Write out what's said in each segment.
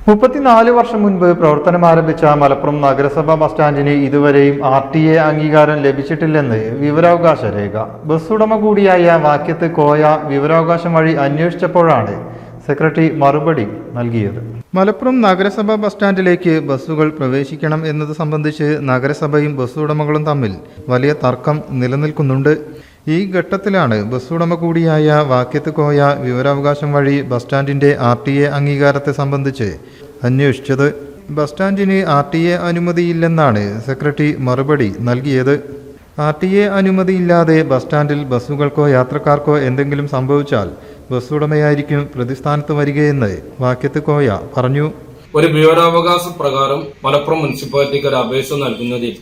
34 വർഷം മുൻപ് പ്രവർത്തനം ആരംഭിച്ച മലപ്പുറം നഗരസഭ ബസ് സ്റ്റാൻഡിന് ഇതുവരെയും RTA അംഗീകാരം ലഭിച്ചിട്ടില്ലെന്ന് വിവരാവകാശ രേഖ. ബസ് ഉടമ കൂടിയായ വാക്യത്ത് കോയ വിവരാവകാശം വഴി അന്വേഷിച്ചപ്പോഴാണ് സെക്രട്ടറി മറുപടി നൽകിയത്. മലപ്പുറം നഗരസഭ ബസ് സ്റ്റാൻഡിലേക്ക് ബസ്സുകൾ പ്രവേശിക്കണം എന്നത് സംബന്ധിച്ച് നഗരസഭയും ബസ് ഉടമകളും തമ്മിൽ വലിയ തർക്കം നിലനിൽക്കുന്നുണ്ട്. ഈ ഘട്ടത്തിലാണ് ബസ് ഉടമ കൂടിയായ വാക്യത്ത് കോയ വിവരാവകാശം വഴി ബസ് സ്റ്റാൻഡിന്റെ RTA അംഗീകാരത്തെ സംബന്ധിച്ച് അന്വേഷിച്ചത്. ബസ് സ്റ്റാൻഡിന് RTA അനുമതിയില്ലെന്നാണ് സെക്രട്ടറി മറുപടി നൽകിയത്. RTA അനുമതിയില്ലാതെ ബസ് സ്റ്റാൻഡിൽ ബസ്സുകൾക്കോ യാത്രക്കാർക്കോ എന്തെങ്കിലും സംഭവിച്ചാൽ ബസ് ഉടമയായിരിക്കും പ്രതിസ്ഥാനത്ത് വരികയെന്ന് വാക്യത്ത് കോയ പറഞ്ഞു. ഒരു വിവരാവകാശ പ്രകാരം മലപ്പുറം മുനിസിപ്പാലിറ്റിക്ക് ഒരു അപേക്ഷ നൽകുന്നതിൽ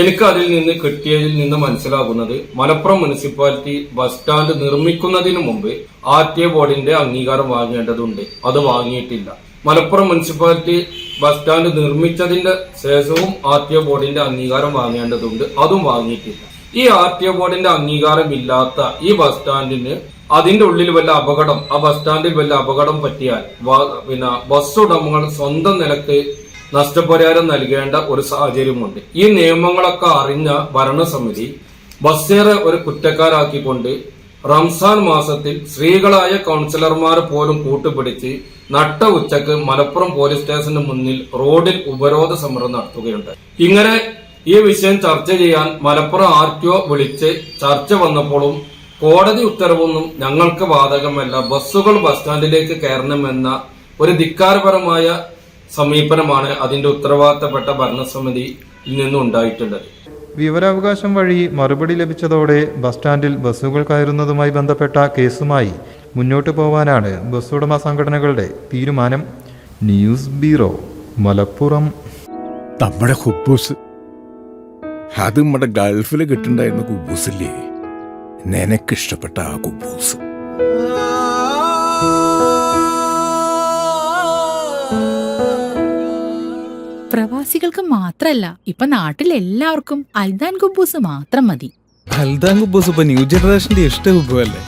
എനിക്ക് അതിൽ നിന്ന് കിട്ടിയതിൽ നിന്ന് മനസ്സിലാകുന്നത് മലപ്പുറം മുനിസിപ്പാലിറ്റി ബസ് സ്റ്റാൻഡ് നിർമ്മിക്കുന്നതിന് മുമ്പ് RTA ബോർഡിന്റെ അംഗീകാരം വാങ്ങേണ്ടതുണ്ട്. അത് വാങ്ങിയിട്ടില്ല. മലപ്പുറം മുനിസിപ്പാലിറ്റി ബസ് സ്റ്റാൻഡ് നിർമ്മിച്ചതിന്റെ ശേഷവും RTA ബോർഡിന്റെ അംഗീകാരം വാങ്ങേണ്ടതുണ്ട്. അതും വാങ്ങിയിട്ടില്ല. ഈ RTA ബോർഡിന്റെ അംഗീകാരം ഇല്ലാത്ത ഈ ബസ് സ്റ്റാൻഡിന് അതിന്റെ ഉള്ളിൽ വല്ല അപകടം, ആ ബസ് സ്റ്റാൻഡിൽ വല്ല അപകടം പറ്റിയാൽ ബസ് ഉടമകൾ സ്വന്തം നിലക്ക് നഷ്ടപരിഹാരം നൽകേണ്ട ഒരു സാഹചര്യമുണ്ട്. ഈ നിയമങ്ങളൊക്കെ അറിഞ്ഞ ഭരണസമിതി ബസ്സേറെ ഒരു കുറ്റക്കാരാക്കിക്കൊണ്ട് റംസാൻ മാസത്തിൽ സ്ത്രീകളായ കൗൺസിലർമാർ പോലും കൂട്ടുപിടിച്ച് നട്ട ഉച്ചക്ക് മലപ്പുറം പോലീസ് സ്റ്റേഷന് മുന്നിൽ റോഡിൽ ഉപരോധ സമരം നടത്തുകയുണ്ട്. ഇങ്ങനെ ഈ വിഷയം ചർച്ച ചെയ്യാൻ മലപ്പുറം RTO വിളിച്ച് ചർച്ച വന്നപ്പോഴും കോടതി ഉത്തരവൊന്നും ഞങ്ങൾക്ക് ബാധകമല്ല, ബസ്സുകൾ ബസ് സ്റ്റാൻഡിലേക്ക് കയറണമെന്ന ഒരു ധിക്കാരപരമായ സമീപനമാണ് അതിന്റെ ഉത്തരവാദിത്തപ്പെട്ട ഭരണസമിതിയിൽ നിന്നും ഉണ്ടായിട്ടുള്ളത്. വിവരാവകാശം വഴി മറുപടി ലഭിച്ചതോടെ ബസ് സ്റ്റാൻഡിൽ ബസ്സുകൾ കയറുന്നതുമായി ബന്ധപ്പെട്ട കേസുമായി മുന്നോട്ട് പോവാനാണ് ബസ് ഉടമ സംഘടനകളുടെ തീരുമാനം. News bureau, Malappuram. നമ്മുടെ കുബൂസ് അത് നമ്മുടെ ഗൾഫിൽ കിട്ടുണ്ടായിരുന്ന കുബൂസില്ലേ, നിനക്കിഷ്ടപ്പെട്ട ആ കുബൂസ്. പ്രവാസികൾക്ക് മാത്രല്ല, ഇപ്പൊ നാട്ടിൽ എല്ലാവർക്കും അൽദാൻ കുബൂസ് മാത്രം മതി. അൽദാൻ കുബൂസ് ഇപ്പൊ ന്യൂ ജനറേഷന്റെ ഇഷ്ട കുബുവല്ലേ.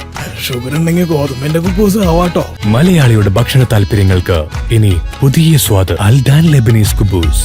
ഷുഗർ ഉണ്ടെങ്കിൽ ഗോതമ്പിന്റെ കുബൂസ് ആവാട്ടോ. മലയാളിയുടെ ഭക്ഷണ താല്പര്യങ്ങൾക്ക് ഇനി പുതിയ സ്വാദ്. അൽദാൻ ലെബനീസ് കുബൂസ്.